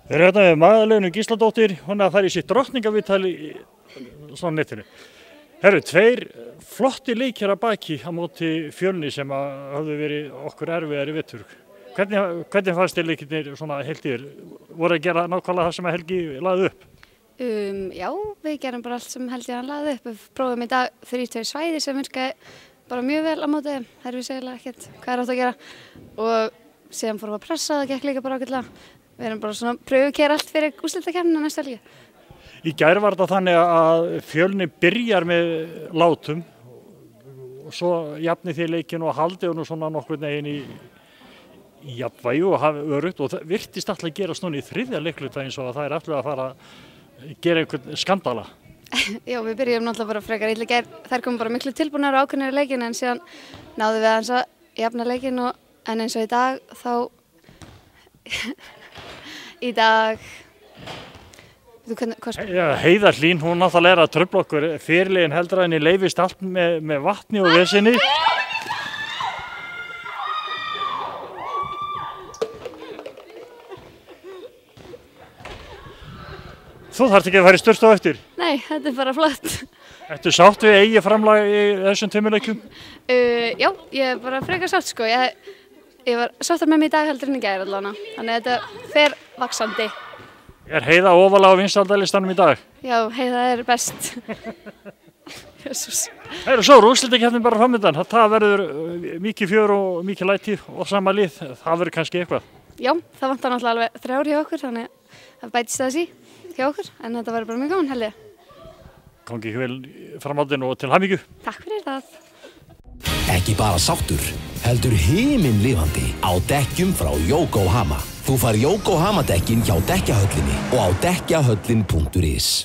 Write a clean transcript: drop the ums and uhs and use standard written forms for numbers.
Við erum hérna með Magdalenu Gísladóttir, hún er að fara í sitt drottningaviðtal í svona netinu. Herru, 2 flotti leikir að baki á móti Fjölni sem hafðu verið okkur erfiðar í vetur. Hvernig fannst þér leikirnir svona heilt yfir? Voru að gera nákvæmlega það sem Helgi lagði upp? Já, við gerum bara allt sem Helgi hann lagði upp. Við prófum í dag 3-2 svæði sem virkaði bara mjög vel á móti. Það er við segjulega ekkert hvað átt að gera. Og síðan fórum við að pressa, það gekk líka bara ágætlega. Við erum bara svona pröfu að gera allt fyrir úrslitakeppnina næstu helgi. Í gær var þetta þannig að Fjölni byrjar með látum og svo jafni því leikinn og haldi og nú svona nokkurn veginn í jafnvægi og hafi örugt og það virtist alltaf að gerast núna í 3. leikluta eins og að það er alltaf að fara að gera einhvern skandala. Já, við byrjum náttúrulega bara frekar illa í gær. Þær komum bara miklu tilbúnar og ákveðnir í leikinn en síðan náðum við aðeins að jafna leikinn en eins og í dag þá í dag Heiða Hlín, hún náttúrulega að trufla okkur fyrirlegin heldur að henni leyfist allt með vatni og vesinni. Þú þarft ekki að fara í sturtu á eftir? Nei, þetta er bara flott. Ertu sátt við eigið framlag í þessum 2 leikjum? Já, ég er bara frekar sátt sko. Ég var sáttar með mig í dag heldur en í gær allavega, þannig að þetta fer vaxandi. Er Heiða ofarlega á vinsældalistanum í dag? Já, Heiða er best. Jesús. Það eru svo úrslitakeppnin bara framundan. Það verður mikið fjör og mikið læti og sama lið. Það verður kannski eitthvað. Já, það vantar náttúrulega alveg 3 hjá okkur, þannig að það bætist það í hjá okkur, en þetta verður bara mjög gaman held ég. Gangi ekki vel framhaldinu og til hamingju. Takk fyrir það. Ekki bara sáttur, heldur himinlifandi á dekkjum frá Yokohama. Þú fær Yokohama dekkin hjá dekkjahöllinni og á dekkjahöllin.is.